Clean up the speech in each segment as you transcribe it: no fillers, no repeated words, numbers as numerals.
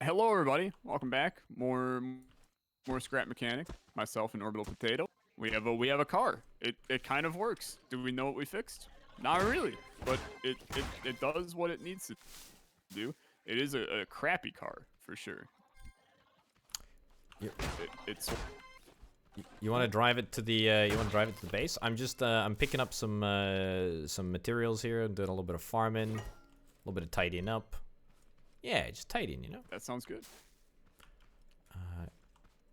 Hello, everybody. Welcome back. More scrap mechanic. Myself and Orbital Potato. We have a car. It kind of works. Do we know what we fixed? Not really, but it does what it needs to do. It is a crappy car for sure. You, It's you want to drive it to the base? I'm picking up some materials here. I'm doing a little bit of farming, a little bit of tidying up. Yeah, just tidying, you know. that sounds good.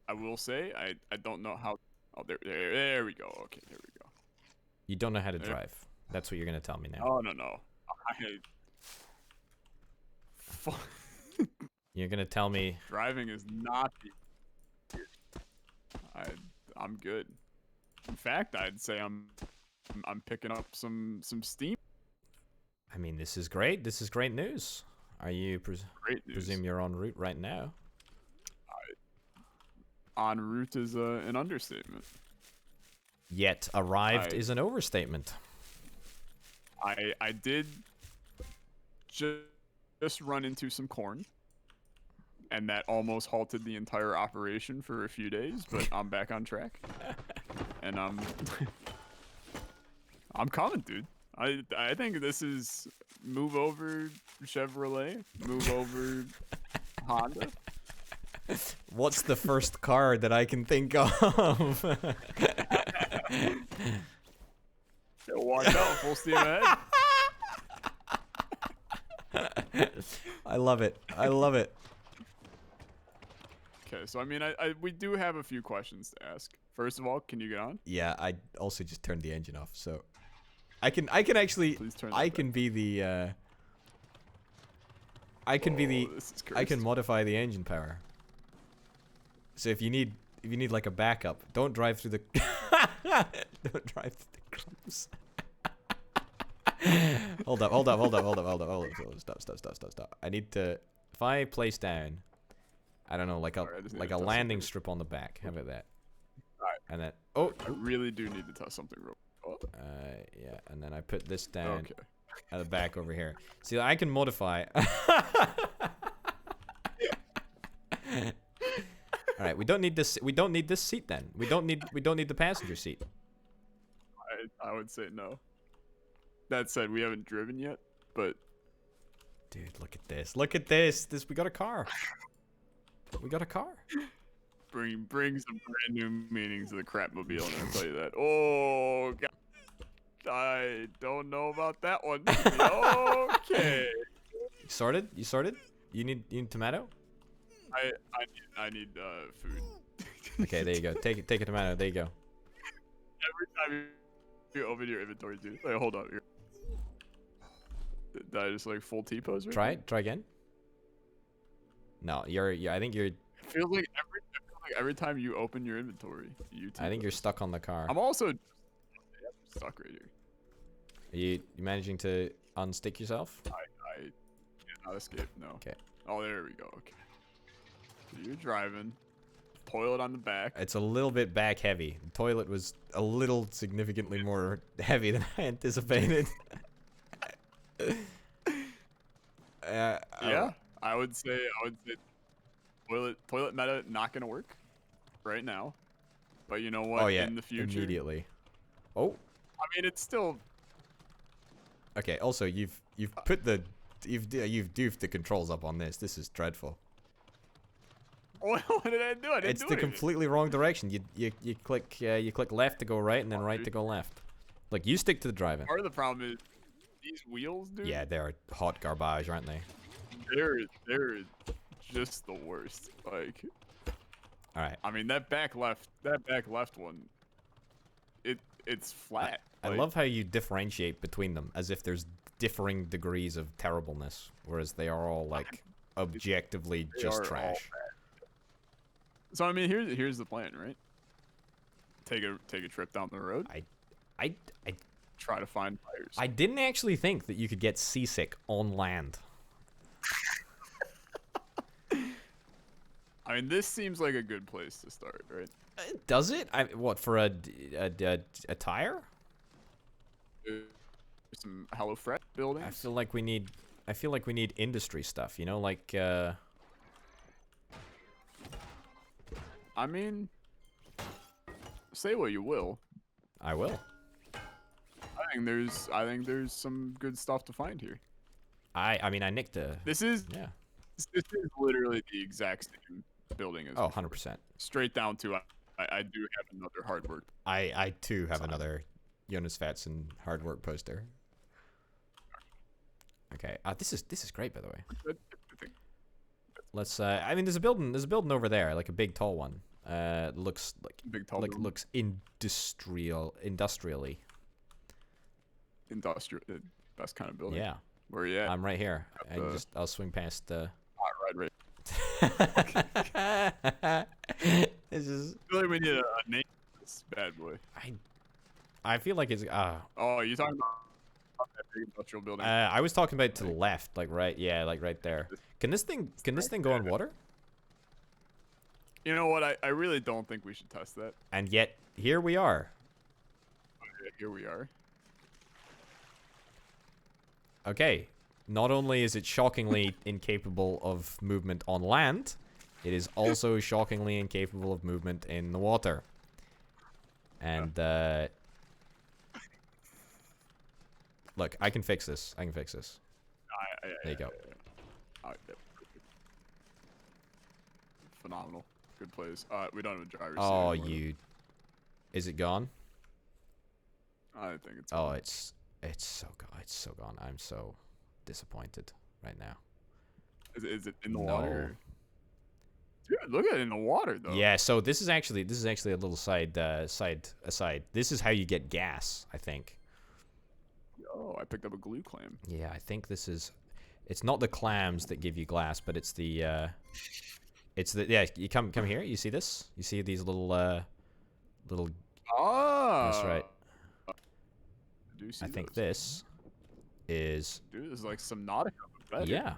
I will say I don't know how. Oh, there we go. Okay, there we go. You don't know how to drive. That's what you're gonna tell me now. Oh no. You're gonna tell me Driving is not the. I'm good. In fact, I'd say I'm picking up some steam. I mean, this is great. This is great news. Are you Great news. presume you're en route right now? En route is an understatement. Yet arrived is an overstatement. I did just run into some corn, and that almost halted the entire operation for a few days. But I'm back on track, and I'm coming, dude. I think this is move over Chevrolet, move over Honda. What's the first car that I can think of? Watch out, full steam ahead. I love it. I love it. Okay, so I mean, we do have a few questions to ask. First of all, can you get on? Yeah, I also just turned the engine off, so I can actually I can be the I can modify the engine power. So if you need like a backup, don't drive through the don't drive through the crumbs. Hold up. Stop. I need to, if I place down, I don't know, like a landing strip on the back. How about that? Alright. And then I really do need to test something real quick. yeah, and then I put this down Okay. at the back over here. See, I can modify. All right, we don't need this. We don't need this seat then. We don't need the passenger seat. I would say no. That said, we haven't driven yet, but Dude, look at this. Look at this. We got a car. We got a car. bring some brand new meaning to the crapmobile, and I'll tell you that. Oh God, I don't know about that one. Okay. You sorted? You sorted? You need tomato? I need food. Okay, there you go. Take a tomato. There you go. Every time you open your inventory, dude. Wait, hold on. Did I just like full T-pose? Right Try it. Try again. No, I think you're. It feels like every time you open your inventory, you. I think you're stuck on the car. I'm also stuck right here. Are you managing to unstick yourself? I cannot escape. No. Okay. Oh, there we go. Okay. So you're driving. Toilet on the back. It's a little bit back heavy. The toilet was a little significantly more heavy than I anticipated. Yeah, I would say toilet meta not gonna work right now, but you know what? Oh yeah, in the future, immediately. Oh. I mean, it's still Okay. Also, you've put the you've doofed the controls up on this. This is dreadful. What did I do? I didn't It's do the anything. completely wrong direction. You click left to go right, and then right to go left. Like, you stick to the driving. Part of the problem is these wheels, dude. Yeah, they're hot garbage, aren't they? They're just the worst. Like, All right. I mean, that back left one, it's flat. I love how you differentiate between them as if there's differing degrees of terribleness, whereas they are all like objectively They just are all trash. So I mean, here's the plan, right? Take a trip down the road. I Try to find tires. I didn't actually think that you could get seasick on land. I mean, this seems like a good place to start, right? Does it? What, for a tire? Some HelloFresh buildings. I feel like we need industry stuff, you know, like I mean, say what you will. I will. I think there's some good stuff to find here. I mean, I nicked the. This is Yeah. this is literally the exact same building as Oh, before. 100%. Straight down to I do have another hard work. I too have another Jonas Vatsan hard work poster. Okay. This is great, by the way. I think Let's. I mean, there's a building over there, like a big tall one. Looks like big tall building. looks industrially. Industrial, best kind of building. Yeah. Where you at? I'm right here. I'll swing past. Right. This is. I feel like we need a name for this bad boy. I feel like it's. Oh, you talking about that big industrial building? I was talking about to the left, like right there. Can this thing go on water? You know what? I really don't think we should test that. And yet here we are. Here we are. Okay. Not only is it shockingly incapable of movement on land, it is also shockingly incapable of movement in the water. And look, I can fix this. There you go. Phenomenal. Good plays. We don't have a driver's seat Oh, anymore. Is it gone? I think it's. Oh, it's so gone. It's so gone. I'm so disappointed right now. Is it in the water? Dude, look at it in the water though. Yeah. So this is actually a little aside. This is how you get gas, I think. Oh, I picked up a glue clam. Yeah, I think this is. It's not the clams that give you glass, but it's the. Yeah. You come here. You see this? You see these little. Oh. That's right. I think this is. Dude, this is like some Nautica. Yeah.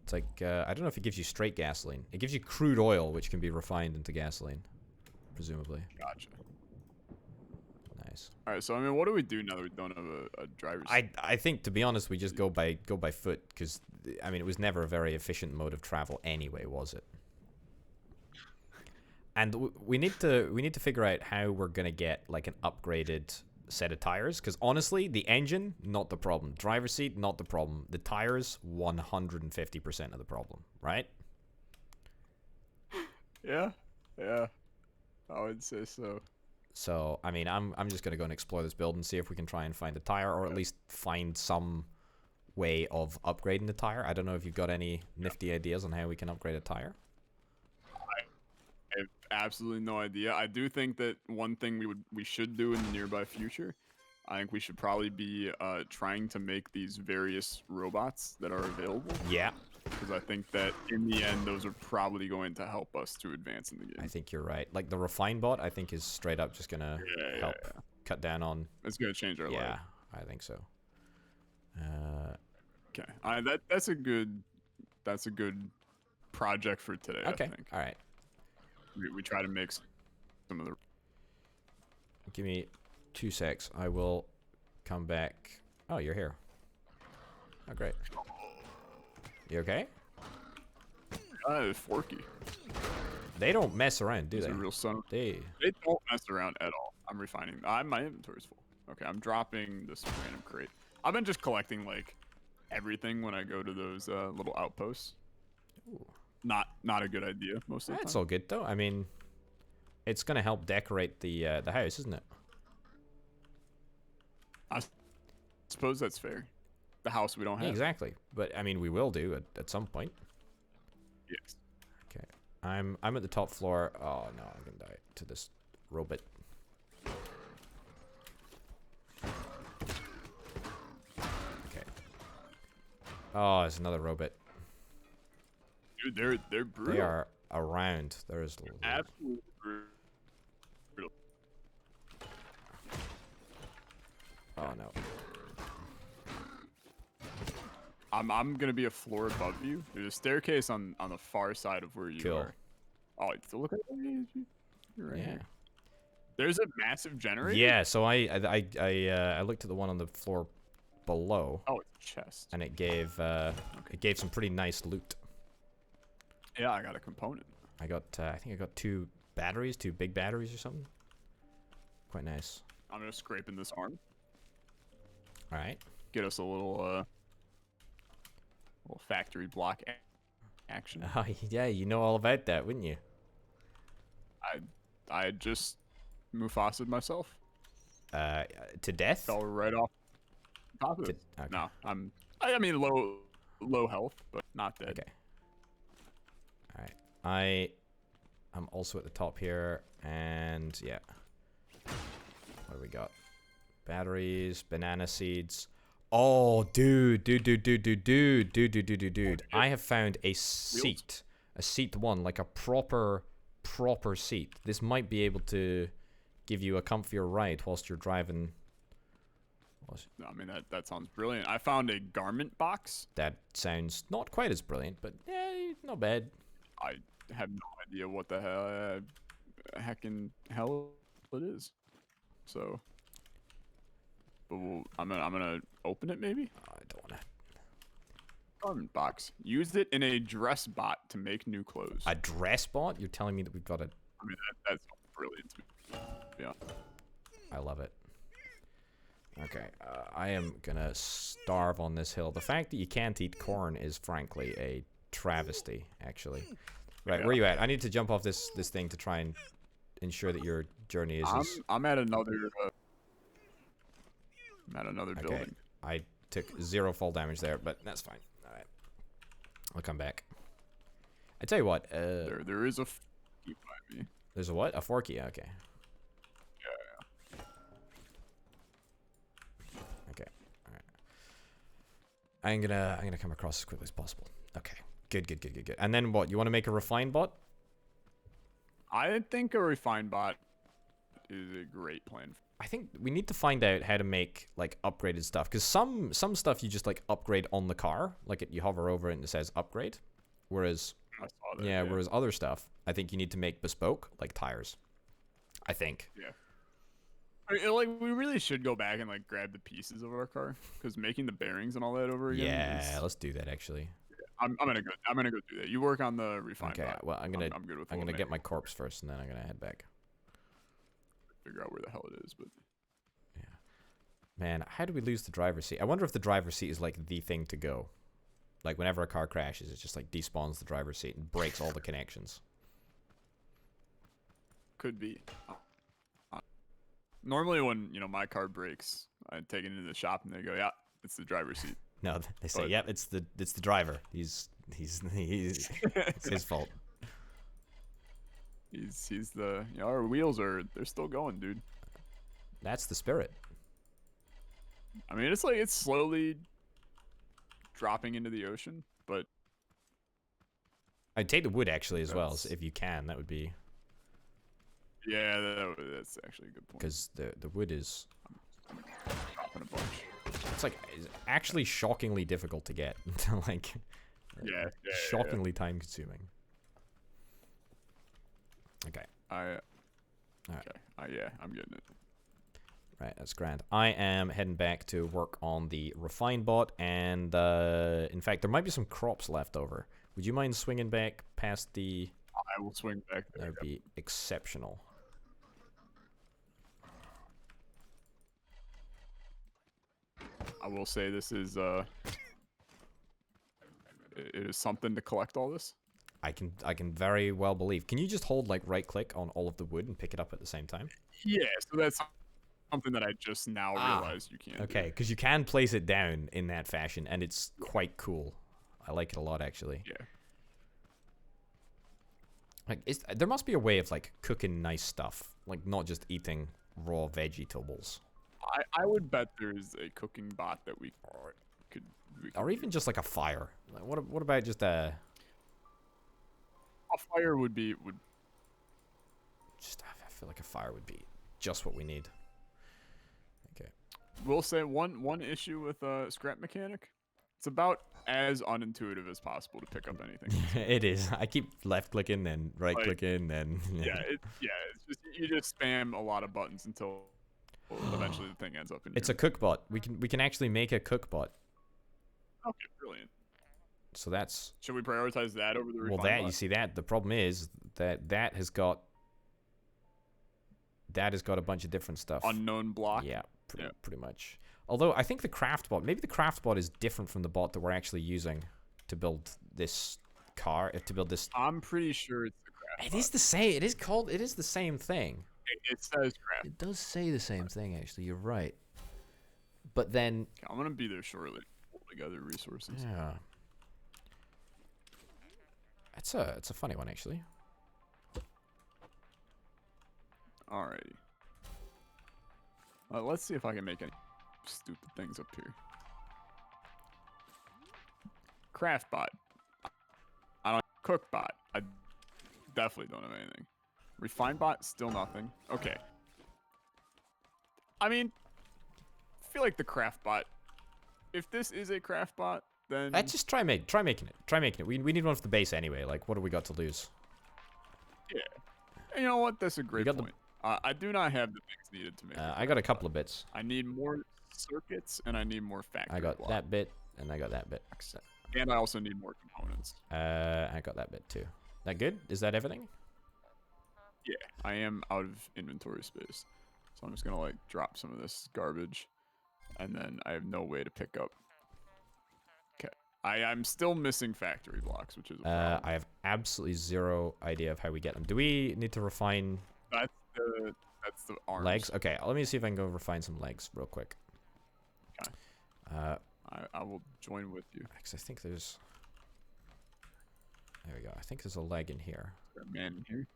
It's like I don't know if it gives you straight gasoline. It gives you crude oil, which can be refined into gasoline, presumably. Gotcha. Nice. All right, so I mean, what do we do now that we don't have a driver's? I think, to be honest, we just go by foot because I mean it was never a very efficient mode of travel anyway, was it? And we need to figure out how we're gonna get like an upgraded set of tires, because honestly, the engine not the problem, driver's seat not the problem, the tires 150% of the problem, right? Yeah, I would say so. So I mean, I'm just gonna go and explore this build and see if we can try and find a tire, or at least find some way of upgrading the tire. I don't know if you've got any nifty ideas on how we can upgrade a tire. I have absolutely no idea. I do think that one thing we should do in the nearby future, I think we should probably be trying to make these various robots that are available. Yeah. Because I think that in the end, those are probably going to help us to advance in the game. I think you're right. Like the Refinebot, I think is straight up just gonna help cut down on. It's gonna change our life. Yeah, I think so. Okay, that's a good project for today. Okay, I think. all right. We try to make some of the. Give me 2 secs. I will come back. Oh, you're here. Oh, great. You okay? Forky. They don't mess around, do He's they? a real son. They don't mess around at all. I'm refining. My inventory's full. Okay, I'm dropping this random crate. I've been just collecting like everything when I go to those little outposts. Ooh. Not a good idea most of the time. That's all good though. I mean, it's gonna help decorate the house, isn't it? I suppose that's fair. The house we don't have. Yeah, exactly. But I mean, we will do at some point. Yes. Okay. I'm at the top floor. Oh no, I'm gonna die to this robot. Okay. Oh, there's another robot. Dude, they're brutal. They are around. There's Absolutely brutal. Oh no. I'm gonna be a floor above you. There's a staircase on the far side of where you are. Oh, look at that. You're right here. There's a massive generator. Yeah. So I looked at the one on the floor below. Oh, it's a chest. And it gave some pretty nice loot. Yeah, I got a component. I think I got 2 batteries, 2 big batteries or something. Quite nice. I'm gonna scrape in this arm. All right. Get us a little factory block action. Oh, yeah, you know all about that, wouldn't you? I just Mufasa'd myself. To death? Fell right off top of it. Okay. No, I mean low health, but not dead. Okay. All right. I'm also at the top here, and yeah. What do we got? Batteries, banana seeds. Oh, dude. I have found a seat. A seat 1, like a proper seat. This might be able to give you a comfier ride whilst you're driving. I mean, that sounds brilliant. I found a garment box. That sounds not quite as brilliant, but yeah, not bad. I have no idea what the heckin' hell it is. So, but I'm gonna open it maybe. I don't want to. Garment box. Use it in a dress bot to make new clothes. A dress bot? You're telling me that we've got a... I mean, that's brilliant. Yeah. I love it. Okay, I am gonna starve on this hill. The fact that you can't eat corn is frankly a travesty, actually. Right, yeah. Where are you at? I need to jump off this thing to try and ensure that your journey is I'm at another okay. building. I took 0 fall damage there, but that's fine. Alright. I'll come back. I tell you what, there is a forky by me. There's a what? A forky, okay. Yeah. Okay. Alright. I'm gonna come across as quickly as possible. Okay. Good. And then what? You want to make a refine bot? I think a refine bot is a great plan. I think we need to find out how to make like upgraded stuff, because some stuff you just like upgrade on the car, like you hover over it and it says upgrade, whereas I saw that, yeah, whereas other stuff I think you need to make bespoke, like tires. I think. Yeah. Like we really should go back and like grab the pieces of our car, because making the bearings and all that over again. Yeah, let's do that actually. I'm gonna go do that. You work on the refine Okay, bot. well I'm good with I'm gonna get my manual. corpse first, and then I'm gonna head back. Figure out where the hell it is, but yeah, man, how do we lose the driver's seat? I wonder if the driver's seat is like the thing to go. Like whenever a car crashes, it just like despawns the driver's seat and breaks all the connections. could be. Normally, when my car breaks, I take it into the shop and they go, "Yeah, it's the driver's seat." No, they say, "Yep, it's the driver. He's it's his fault." He's the our wheels they're still going, dude. That's the spirit. I mean, it's like it's slowly dropping into the ocean, but I'd take the wood actually as well, if you can. That would be yeah, that's actually a good point. because the wood is Dropping a bunch. it's actually shockingly difficult to get. Like Yeah. shockingly time consuming. Okay. Okay. Alright. Yeah, I'm getting it. Right, that's grand. I am heading back to work on the refine bot, and in fact, there might be some crops left over. Would you mind swinging back past the... I will swing back there. That would be exceptional. I will say this is it is something to collect all this. I can very well believe. Can you just hold like right click on all of the wood and pick it up at the same time? Yeah, so that's something that I just now realized you can't. Okay, because you can place it down in that fashion, and it's quite cool. I like it a lot, actually. Yeah. Like, there must be a way of like cooking nice stuff, like not just eating raw vegetables. I would bet there's a cooking bot that we could Or even just like a fire. Like, what about just a fire would just I feel like a fire would be just what we need. Okay. We'll say one issue with scrap mechanic. It's about as unintuitive as possible to pick up anything. It is. I keep left clicking, then right clicking, then it's just you just spam a lot of buttons until eventually the thing ends up in It's a cook bot. We can actually make a cook bot. Okay, brilliant. So that's Should we prioritize that over the well. refine That bot? you see that the problem is that has got a bunch of different stuff. Unknown block. Yeah, pretty much. Although I think the Craftbot, maybe the Craftbot is different from the bot that we're actually using to build this car. To build this, I'm pretty sure it's the Craftbot. it is the same. It is the same thing. It says Craft. It does say the same thing. Actually, you're right. But then, I'm gonna be there shortly. Pull together resources. yeah, it's a funny one actually. Alrighty. Let's see if I can make any stupid things up here. Craftbot. I don't. Cookbot. I definitely don't have anything. Refinebot. Still nothing. Okay. I mean, I feel like the Craftbot. If this is a Craftbot, then Let's just try making it. We need one for the base anyway. Like, what do we got to lose? yeah. And you know what? That's a great got the- point. I do not have the things needed to make. I got a couple of bits. I need more circuits and I need more factory I got blocks. that bit, and I got that bit. And I also need more components. I got that bit too. That good? Is that everything? Yeah, I am out of inventory space. So I'm just going to like drop some of this garbage. And then I have no way to pick up. Okay. I'm still missing factory blocks, which is a problem. I have absolutely zero idea of how we get them. Do we need to refine That's the arms. legs? Okay, let me see if I can go refine some legs real quick. Okay. I will join with you. Because I think there's... There we go. I think there's a leg in here. Is there a man in here?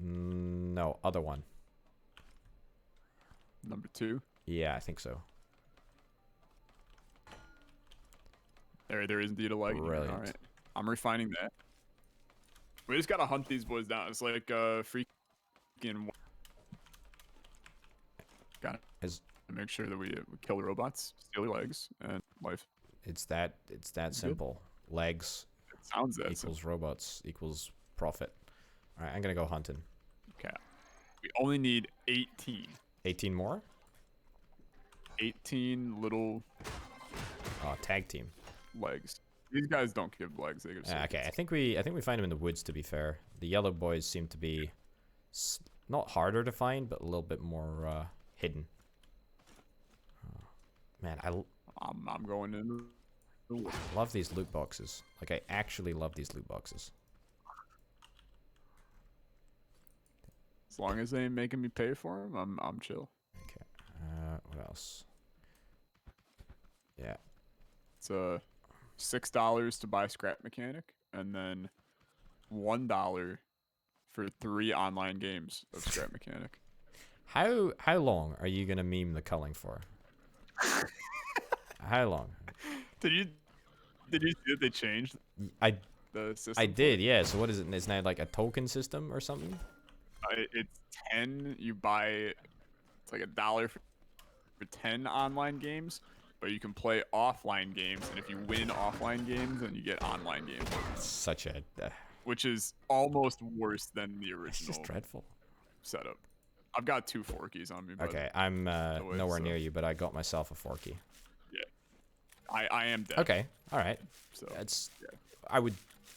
No, other one. Number 2. Yeah, I think so. There is indeed a leg. Brilliant. All right. I'm refining that. We just gotta hunt these boys down. It's like freaking. Gotta make sure that we kill the robots, steal their legs, and life. It's that simple. Legs It sounds that simple. equals robots equals profit. All right, I'm gonna go hunting. Okay. We only need 18. 18 more? 18 little Oh, tag team. legs. These guys don't give legs. They give Okay, circuits. I think we find them in the woods. To be fair, the yellow boys seem to be not harder to find, but a little bit more hidden. Oh, man, I'm going in the woods. love these loot boxes. Like, I actually love these loot boxes. As long as they ain't making me pay for them, I'm chill. Okay. What else? Yeah. It's $6 to buy scrap mechanic, and then $1 for 3 online games of scrap mechanic. How long are you gonna meme the culling for? How long? Did you see that they changed I the system? I did, yeah. So what is it? It's now like a token system or something? It's 10. You buy. It's like $1 for 10 online games, but you can play offline games, and if you win offline games, then you get online games, Such a which is almost worse than the it's original just dreadful. setup. I've got 2 Forkies on me. But Okay, I'm way, nowhere so- near you, but I got myself a forky. I am dead. Okay, all right. So That's yeah. I would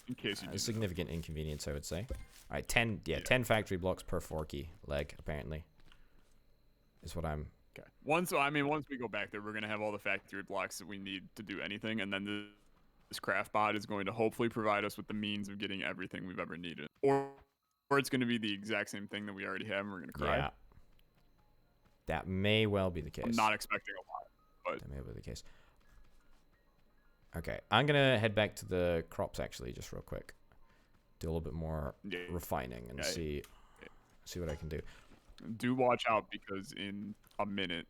In case you a didn't know. significant inconvenience, I would say. All right, 10 factory blocks per forky leg apparently. Is what I'm Okay. Once we go back there, we're gonna have all the factory blocks that we need to do anything, and then this Craftbot is going to hopefully provide us with the means of getting everything we've ever needed, or it's going to be the exact same thing that we already have, and we're gonna cry. Yeah. That may well be the case. I'm not expecting a lot. That may well be the case. Okay, I'm gonna head back to the crops actually, just real quick. Do a little bit more Yeah. refining and Yeah. see what I can do. Do watch out, because in a minute,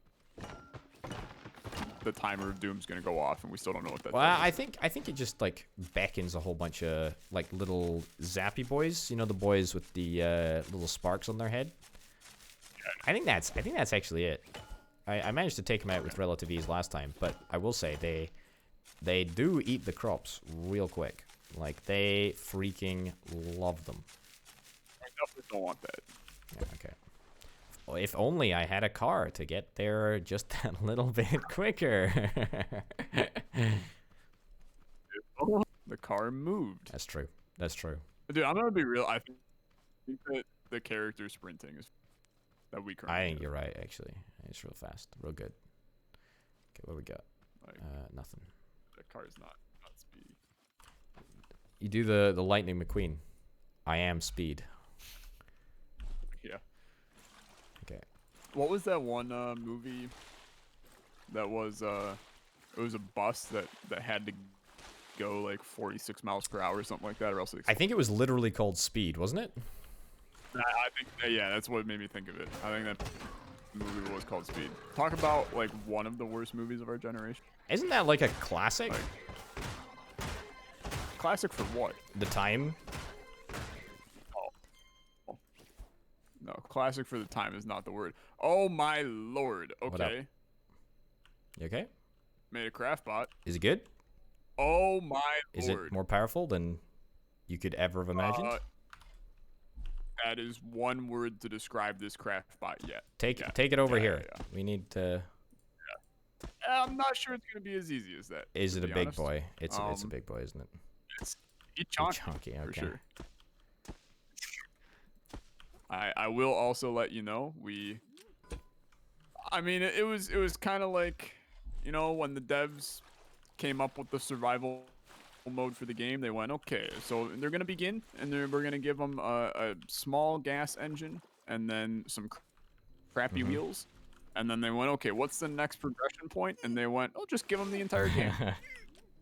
the timer of doom's gonna go off, and we still don't know what that. Well, does. I think it just like beckons a whole bunch of like little zappy boys. You know, the boys with the little sparks on their head. I think that's actually it. I managed to take them out with relative ease last time, but I will say they do eat the crops real quick. Like, they freaking love them. I definitely don't want that. Yeah, okay. Well, if only I had a car to get there just that little bit quicker. The car moved. That's true. That's true. Dude, I'm gonna be real. I think that the character sprinting is that we currently I think have. you're right, actually. It's real fast. Real good. Okay, what we got? Like, Nothing. the car is not speed. You do the Lightning McQueen. I am speed. Yeah. Okay. What was that one movie that was it was a bus that had to go like 46 miles per hour or something like that, or else it I think it was literally called Speed, wasn't it? I think yeah, that's what made me think of it. I think that movie was called Speed. Talk about like one of the worst movies of our generation. Isn't that like a classic? Like, classic for what? The time? No, classic for the time is not the word. Oh my lord. What up? Okay. You okay? Made a Craftbot. Is it good? Oh my Is lord. it more powerful than you could ever have imagined? That is one word to describe this Craftbot yet. Take it over here. Yeah. We need to. I'm not sure it's gonna be as easy as that. Is it a be big honest. boy? It's a big boy, isn't it? It's chunky, Chunky, for okay. sure. I will also let you know I mean it was kind of like, you know, when the devs came up with the survival mode for the game, they went, okay, so they're gonna begin and we're gonna give them a small gas engine and then some crappy wheels, and then they went, okay, what's the next progression point? And they went, oh, just give them the entire game.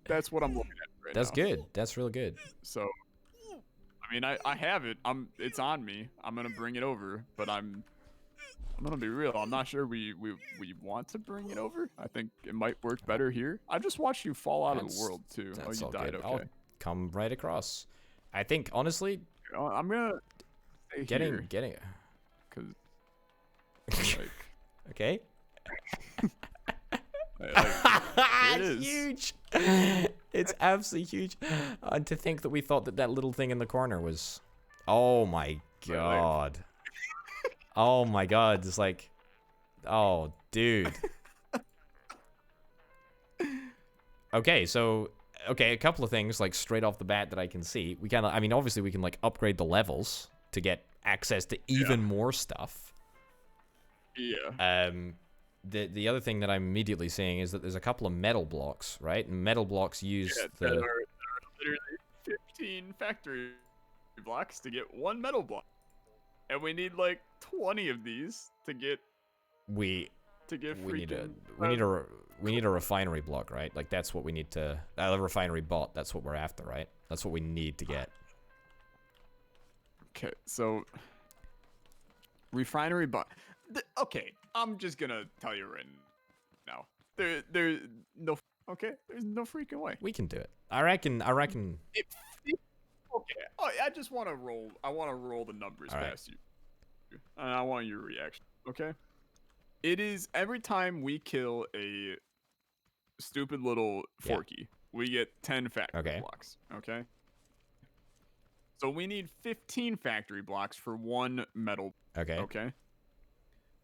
That's what I'm looking at right That's now. good. That's real good. So I mean, I have it. It's on me. I'm gonna bring it over, but I'm gonna be real. I'm not sure we want to bring it over. I think it might work better here. I just watched you fall out of the world too. Oh, That's you all died. good. Okay. I'll come right across. I think honestly, I'm gonna stay getting here, cause like okay. it is. Huge. It's absolutely huge. And to think that we thought that little thing in the corner was, oh my god. Oh my god. It's like, oh dude. Okay, so a couple of things like straight off the bat that I can see. We kind of, I mean, obviously we can like upgrade the levels to get access to even more stuff. Yeah. The other thing that I'm immediately seeing is that there's a couple of metal blocks, right? And metal blocks use There are literally 15 factory blocks to get one metal block, and we need like 20 of these to get. We need a refinery block, right? Like that's what we need to. A refinery bot. That's what we're after, right? That's what we need to get. Okay, so refinery bot. Okay, I'm just gonna tell you right now. There's no. Okay, there's no freaking way. We can do it. I reckon. Okay, I just want to roll. I want to roll the numbers past you. And I want your reaction. Okay. It is every time we kill a stupid little Forky, we get 10 factory blocks. Okay. So we need 15 factory blocks for one metal. Okay. Okay.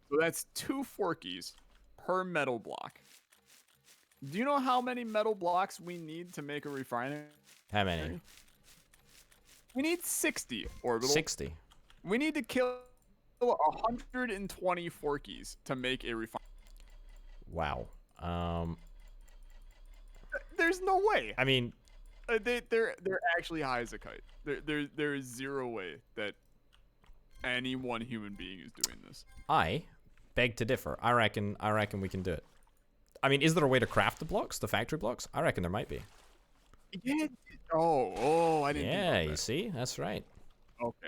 So that's 2 Forkies per metal block. Do you know how many metal blocks we need to make a refinery? How many? We need 60, Orbital. 60. We need to kill 120 Forkies to make a refinery. Wow. There's no way. I mean, they're actually high as a kite. There is zero way that any one human being is doing this. I beg to differ. I reckon we can do it. I mean, is there a way to craft the blocks, the factory blocks? I reckon there might be. Yeah. Oh, I didn't. Yeah, you see, that's right. Okay.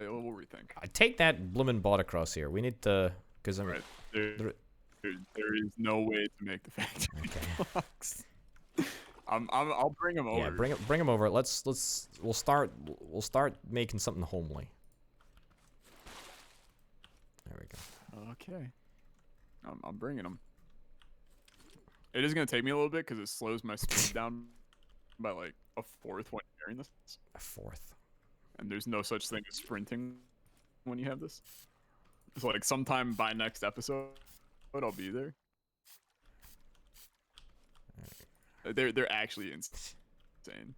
We'll rethink. I take that bloomin' bot across here. We need to, because I mean, there is no way to make the factory blocks. I'll bring them over. Yeah, bring them over. We'll start making something homely. There we go. Okay. I'm bringing them. It is gonna take me a little bit because it slows my speed down by like a fourth when you're carrying this. A fourth. And there's no such thing as sprinting when you have this. So like sometime by next episode, I'll be there. They're actually insane.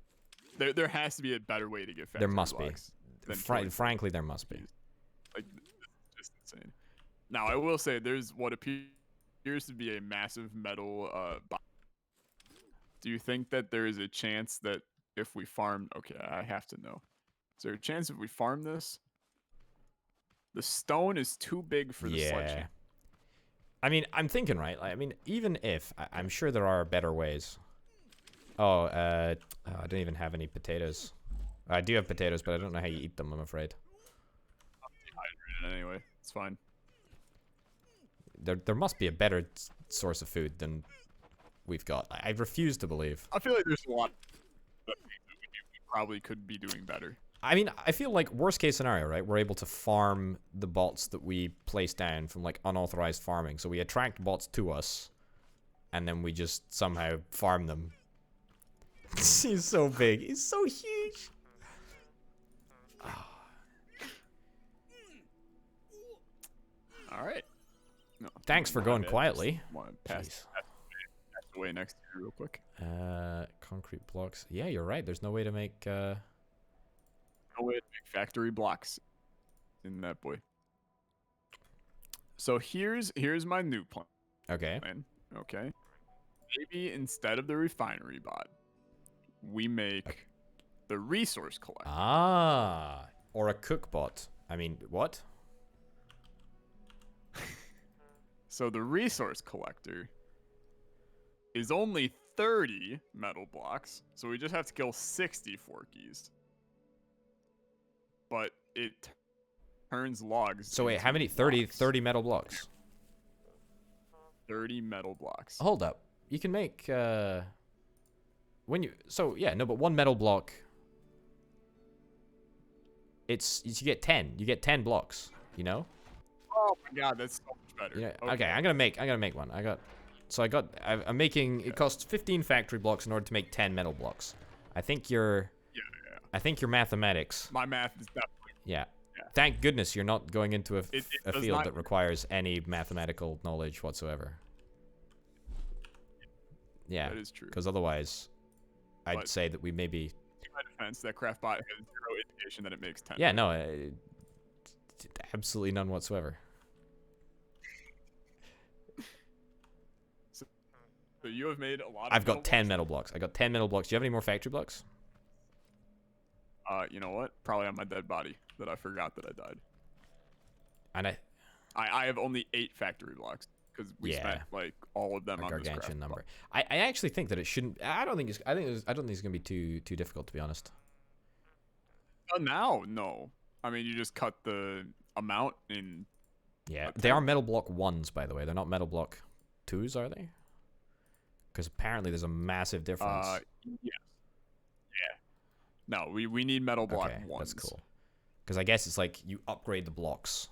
There has to be a better way to get factory There must be. blocks than killing Frankly, there must be. like just insane. Now I will say there's what appears to be a massive metal do you think that there is a chance that if we farm okay, I have to know. Is there a chance if we farm this? The stone is too big for the sledgehammer. I mean, I'm thinking, right? I mean, even if I'm sure there are better ways. Oh, I don't even have any potatoes. I do have potatoes, but I don't know how you eat them, I'm afraid. I'm dehydrated anyway. It's fine. There must be a better source of food than we've got. I refuse to believe. I feel like there's a lot that we probably could be doing better. I mean, I feel like worst case scenario, right? We're able to farm the bots that we place down from like unauthorized farming. So we attract bots to us, and then we just somehow farm them. He's so big. He's so huge. All right. No, Thanks for going quietly. Want to pass away next to you real quick. Concrete blocks. Yeah, you're right. There's no way to make. No way to make factory blocks in that boy. So here's my new plan. Okay. Okay. Maybe instead of the refinery bot, we make the resource collector. Ah, or a cook bot. I mean, what? So the resource collector is only 30 metal blocks, so we just have to kill 60 forkies. But it turns logs. So wait, into how many? 30 metal blocks. 30 metal blocks. Hold up. You can make when you yeah, no, but one metal block it's you get 10. You get 10 blocks, you know? Oh my god, that's so much better. Yeah, okay, I'm going to make one. I'm making it costs 15 factory blocks in order to make 10 metal blocks. I think your mathematics. My math is definitely. Yeah. Thank goodness you're not going into a field not, that requires any mathematical knowledge whatsoever. Yeah, that is true. Because otherwise, I'd say that we maybe. To my defense, that Craftbot has zero indication that it makes 10. Yeah, no, absolutely none whatsoever. So you have made a lot of. I've got 10 metal blocks. I got 10 metal blocks. Do you have any more factory blocks? You know what? Probably on my dead body that I forgot that I died. And I have only 8 factory blocks because we spent like all of them on this gargantuan Craftbot. number. I actually think that it shouldn't. I don't think it's gonna be too difficult, to be honest. Now, no. I mean, you just cut the amount in. Yeah, they are metal block 1s, by the way. They're not metal block 2s, are they? Because apparently there's a massive difference. Yeah. No, we need metal block 1s. That's cool. Because I guess it's like you upgrade the blocks.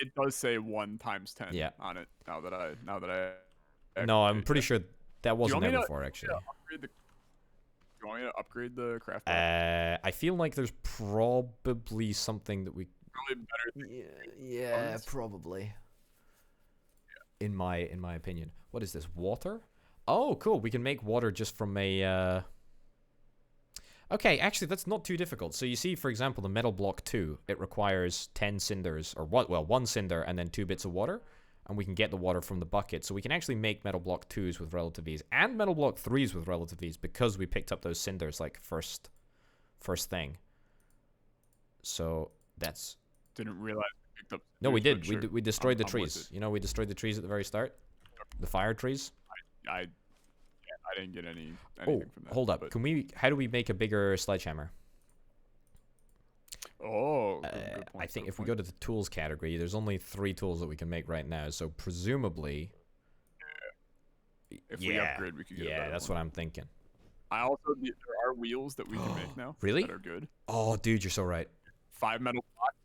It does say 1 times 10 on it. Now that I. No, I'm pretty sure that wasn't there before, Do actually. you want me to upgrade the Craftbot? I feel like there's probably something that we. Probably better than Yeah, probably. In my opinion. What is this? Water? Oh, cool. We can make water just from a. Okay, actually, that's not too difficult. So you see, for example, the metal block 2, it requires 10 cinders, or what? Well, 1 cinder and then 2 bits of water, and we can get the water from the bucket. So we can actually make metal block 2s with relative ease and metal block 3s with relative ease because we picked up those cinders like first thing. So that's. Didn't realize we picked up. No, we did. Sure. We destroyed the I'm with trees. You know, we destroyed the trees at the very start. The fire trees. I didn't get anything from that. Hold up. But... How do we make a bigger sledgehammer? Oh, good I think if we go to the tools category, there's only 3 tools that we can make right now. So presumably, if we upgrade, we could get a better that's one. what I'm thinking. There are wheels that we can make now. Really? That are good. Oh, dude, you're so right. 5 metal blocks,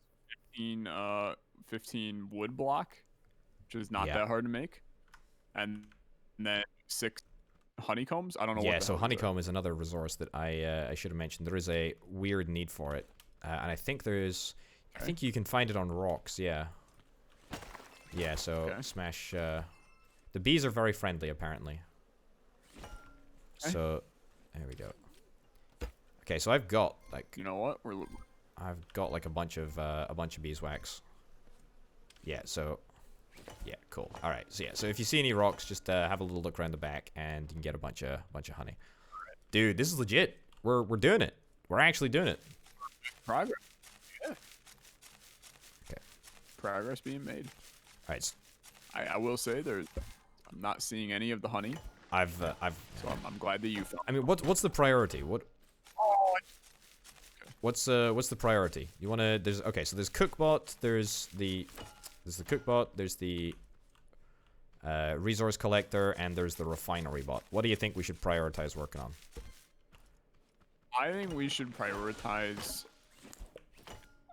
15 wood block, which is not that hard to make, and then 6 honeycombs. I don't know. Yeah, so honeycomb is another resource that I should have mentioned. There is a weird need for it, and I think there's. I think you can find it on rocks. Yeah. Yeah. So smash. The bees are very friendly, apparently. So, there we go. Okay, so I've got like You know what? I've got like a bunch of beeswax. Yeah. So, yeah, cool. All right. So yeah. So if you see any rocks, just have a little look around the back, and you can get a bunch of honey. Dude, this is legit. We're doing it. We're actually doing it. Progress. Yeah. Okay. Progress being made. All right. I will say I'm not seeing any of the honey. I've. So I'm glad that you found. I mean, what's the priority? What's the priority? You wanna? Okay. So there's Cookbot. There's the Cookbot. There's the resource collector, and there's the refinery bot. What do you think we should prioritize working on? I think we should prioritize.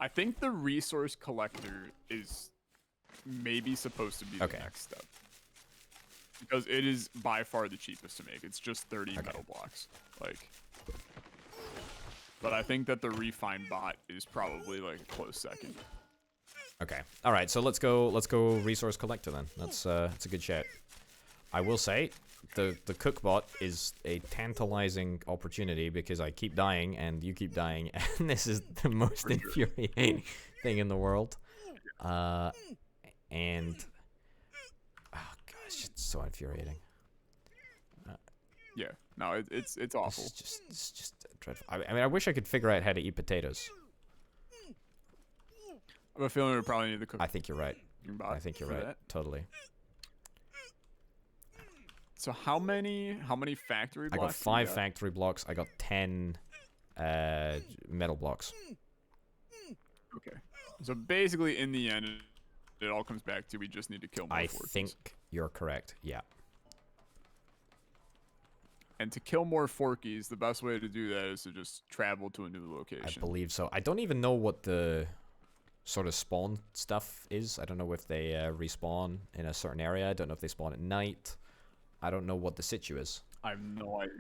I think the resource collector is maybe supposed to be the next step. Because it is by far the cheapest to make. It's just 30 metal blocks. Like, but I think that the refine bot is probably like a close second. Okay. All right. So let's go resource collector then. That's a good shout. I will say the cookbot is a tantalizing opportunity because I keep dying and you keep dying, and this is the most infuriating thing in the world. And oh god, it's just so infuriating. Yeah, no, it's awful. It's just dreadful. I mean, I wish I could figure out how to eat potatoes. I have a feeling we probably need the cook. I think you're right. I think you're right. That. Totally. So how many factory blocks? I got 5 factory blocks. I got 10 metal blocks. Okay. So basically, in the end, it all comes back to we just need to kill more forkies. I think you're correct. Yeah. And to kill more forkies, the best way to do that is to just travel to a new location. I believe so. I don't even know what the sort of spawn stuff is. I don't know if they respawn in a certain area. I don't know if they spawn at night. I don't know what the situ is. I have no idea.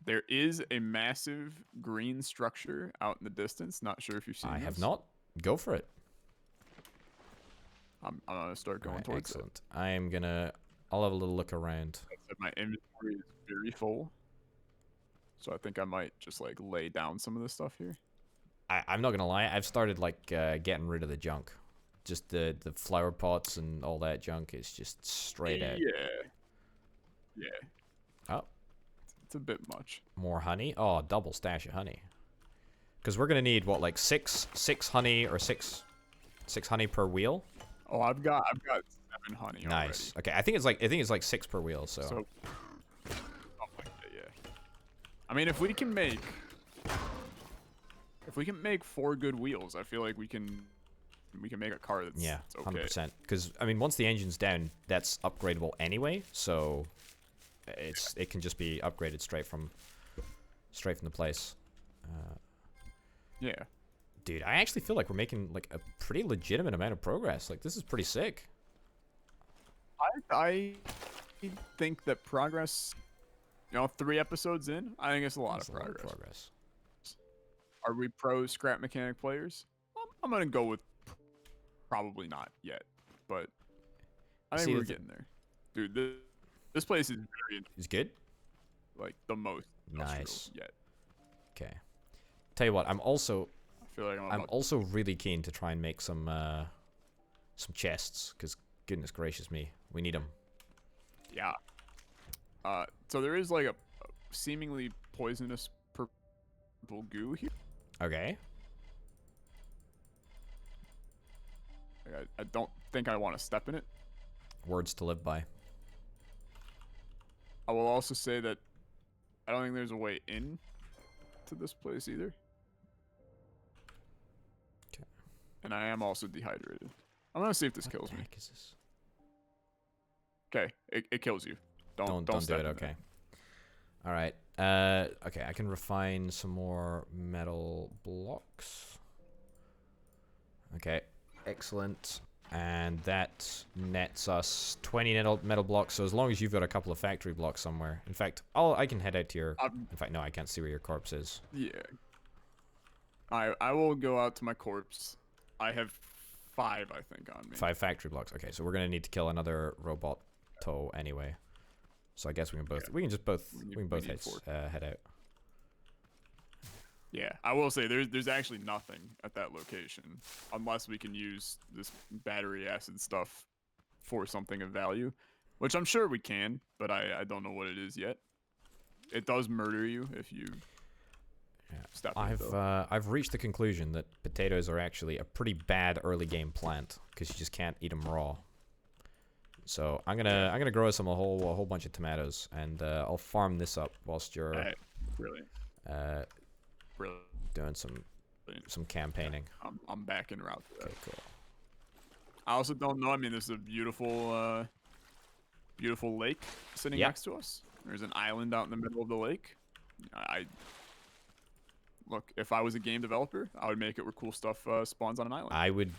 There is a massive green structure out in the distance. Not sure if you've seen I this. have not. Go for it. I'm gonna start going towards excellent. I'll have a little look around. My inventory is very full, so I think I might just like lay down some of this stuff here. I'm not gonna lie. I've started like getting rid of the junk. Just the flower pots and all that junk is just straight out. Yeah. Oh. It's a bit much. More honey? Oh, double stash of honey. Because we're gonna need what, like six honey or six honey per wheel? Oh, I've got 7 honey. Nice. Already. Okay, I think it's like 6 per wheel. So. Something like that, yeah. I mean, if we can make 4 good wheels, I feel like we can make a car that's okay. 100%. Because I mean, once the engine's down, that's upgradable anyway. So it can just be upgraded straight from the place. Yeah. Dude, I actually feel like we're making like a pretty legitimate amount of progress. Like, this is pretty sick. I think that progress, 3 episodes in, I think it's a lot of progress. Are we pro scrap mechanic players? I'm gonna go with probably not yet, but I think we're getting there. Dude, this place is very It's good? like the most nice yet. Okay. Tell you what, I'm also I'm also really keen to try and make some chests, because goodness gracious me, we need them. Yeah. So there is like a seemingly poisonous purple goo here. Okay. I don't think I want to step in it. Words to live by. I will also say that I don't think there's a way in to this place either. Okay. And I am also dehydrated. I'm gonna see if this kills me. What the heck is this? Okay, it kills you. Don't do step it. in Okay. All right. Okay, I can refine some more metal blocks. Okay, excellent. And that nets us 20 metal blocks. So as long as you've got a couple of factory blocks somewhere. In fact, I can head out to your. In fact, no, I can't see where your corpse is. Yeah. I will go out to my corpse. I have 5, I think, on me. 5 factory blocks. Okay, so we're gonna need to kill another robot toe anyway. So I guess we can both Yeah. we can just both We we can both need 4. head out. Yeah, I will say there's actually nothing at that location unless we can use this battery acid stuff for something of value, which I'm sure we can, but I don't know what it is yet. It does murder you if you step in it, though. I've reached the conclusion that potatoes are actually a pretty bad early game plant because you just can't eat them raw. So I'm gonna grow us a whole bunch of tomatoes, and I'll farm this up whilst you're Brilliant. doing some campaigning. Yeah, I'm back en route to that. Okay, cool. I also don't know. I mean, there's a beautiful beautiful lake sitting next to us. There's an island out in the middle of the lake. Look, if I was a game developer, I would make it where cool stuff spawns on an island. I would.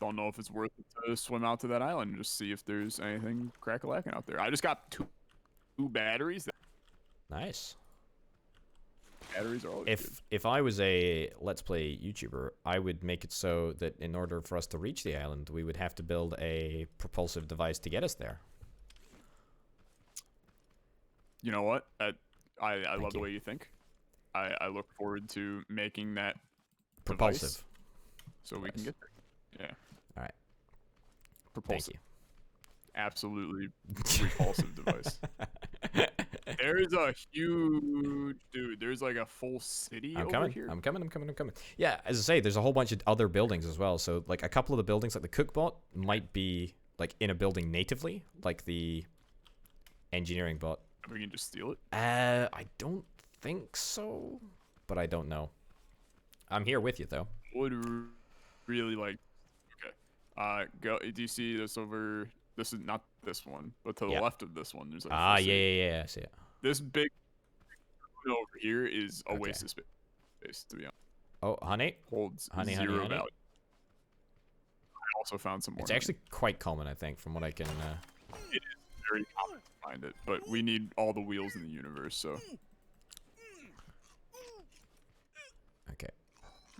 Don't know if it's worth it to swim out to that island and just see if there's anything crack-a-lacking out there. I just got two batteries. Nice. Batteries are always good. If I was a Let's Play YouTuber, I would make it so that in order for us to reach the island, we would have to build a propulsive device to get us there. You know what? I love the way you think. I look forward to making that Propulsive. device so we can get there. Yeah. All right. Propulsive. Thank you. Absolutely repulsive device. There is a huge dude. There's like a full city over here. I'm coming. Yeah, as I say, there's a whole bunch of other buildings as well. So like a couple of the buildings, like the cookbot, might be like in a building natively, like the engineering bot. We can just steal it. I don't think so, but I don't know. I'm here with you though. Would really like. Okay. Go. Do you see this over? This is not this one, but to the left of this one, there's like. Yeah. I see it. This big over here is a waste of space, to be honest. Oh, honey. Holds honey. zero value. I also found some more. It's actually quite common, I think, from what I can. It is very common to find it, but we need all the wheels in the universe, so. Okay.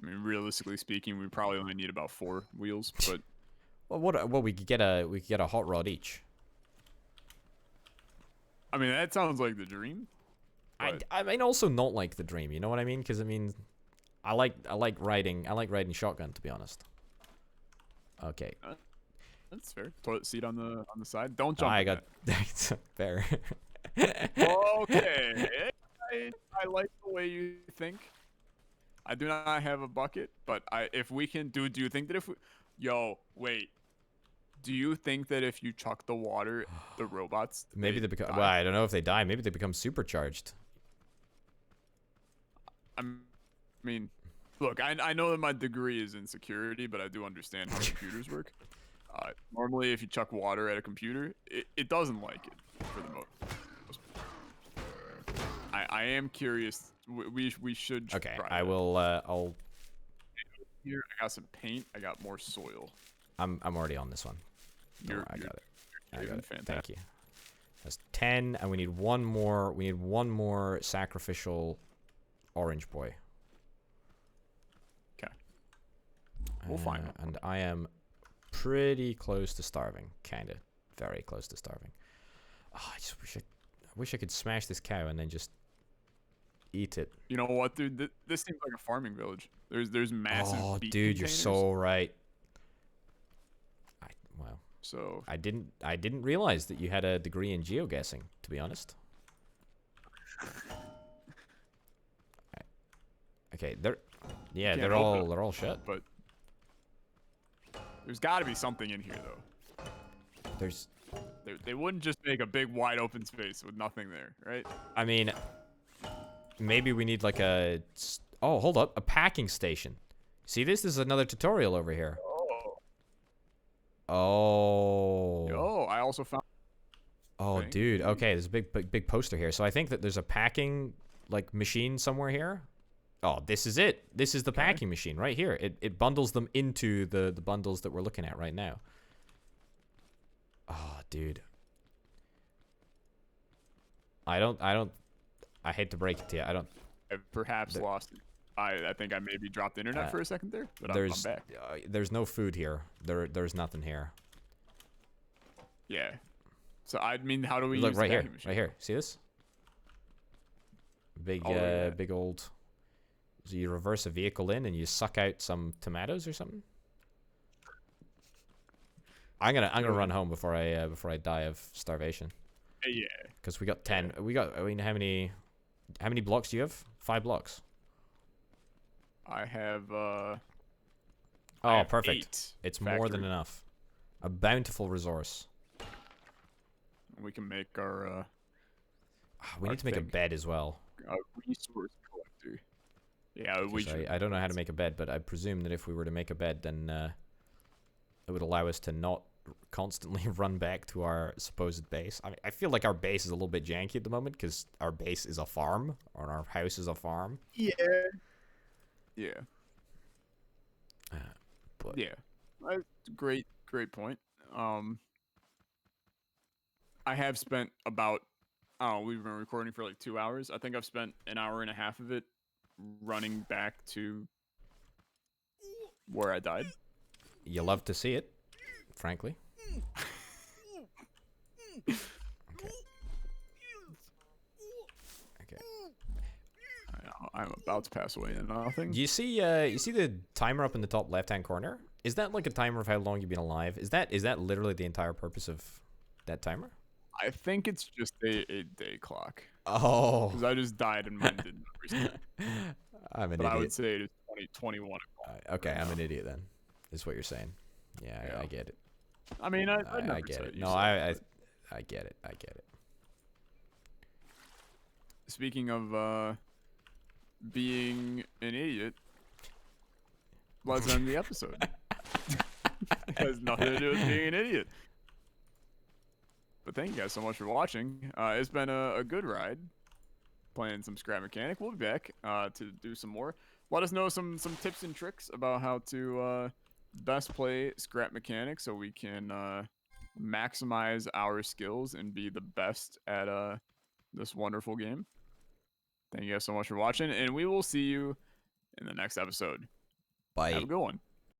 I mean, realistically speaking, we probably only need about 4 wheels, but. Well, we could get a hot rod each. I mean, that sounds like the dream. I mean, also not like the dream. You know what I mean? Because I mean, I like riding shotgun, to be honest. Okay. That's fair. Toilet seat on the side. Don't jump. I got that's fair. Okay. I like the way you think. I do not have a bucket, but if we can do you think that if we, wait. Do you think that if you chuck the water, the robots maybe they become? die? Well, I don't know if they die. Maybe they become supercharged. I mean, look, I know that my degree is in security, but I do understand how computers work. Normally, if you chuck water at a computer, it doesn't like it for the most part. I am curious. We should. Okay, try I that. will. I'll. Here, I got some paint. I got more soil. I'm already on this one. I got it. I got it. Fantastic. Thank you. That's 10, and we need one more. We need one more sacrificial orange boy. Okay. We'll find one. And I am pretty close to starving. Kinda, very close to starving. Oh, I just wish I could smash this cow and then just eat it. You know what, dude? This seems like a farming village. There's massive. Oh, beet dude, you're containers. so right. Wow. So I didn't realize that you had a degree in geoguessing, to be honest. Okay, they're Can't help they're all shut. But there's got to be something in here, though. There's They wouldn't just make a big wide open space with nothing there, right? I mean, maybe we need like a hold up, a packing station. See this? This is another tutorial over here. Oh. Yo, I also found. Oh, dude. Okay, there's a big poster here. So I think that there's a packing like machine somewhere here. Oh, this is it. This is the packing machine right here. It bundles them into the bundles that we're looking at right now. Oh, dude. I hate to break it to you. I perhaps lost it. I think I maybe dropped the internet for a second there, but I'm back. There's no food here. There's nothing here. Yeah. So I mean, how do we Look use right the here, vacuum machine? right here. See this? Big, Oh, look at that. big old. So you reverse a vehicle in and you suck out some tomatoes or something. I'm gonna Really? run home before I die of starvation. Yeah. Because we got 10. We got. I mean, how many blocks do you have? 5 blocks. I have. Oh, I have perfect. 8 It's more than factory. enough. A bountiful resource. We can make our We need to make a bed as well. resource collector. Yeah, we 'Cause should. I don't know how to make a bed, but I presume that if we were to make a bed, then it would allow us to not constantly run back to our supposed base. I mean, I feel like our base is a little bit janky at the moment because our base is a farm, or our house is a farm. Yeah. Yeah. But Yeah. Great point. I have spent about. Oh, we've been recording for like 2 hours. I think I've spent an hour and a half of it running back to where I died. you love to see it, frankly. Okay. Okay. I'm about to pass away in nothing. You see the timer up in the top left-hand corner? Is that like a timer of how long you've been alive? Is that literally the entire purpose of that timer? I think it's just a day clock. Oh. Because I just died and mine didn't restart. I'm an But idiot. I would say it is 21 o'clock. Okay, I'm an idiot then. Is what you're saying. Yeah, I get it. I mean, I I get it. No, I get it. I get it. Speaking of being an idiot, let's end the episode. It has nothing to do with being an idiot. But thank you guys so much for watching. It's been a good ride playing some Scrap Mechanic. We'll be back to do some more. Let us know some tips and tricks about how to best play Scrap Mechanic so we can maximize our skills and be the best at this wonderful game. Thank you guys so much for watching, and we will see you in the next episode. Bye. Have a good one.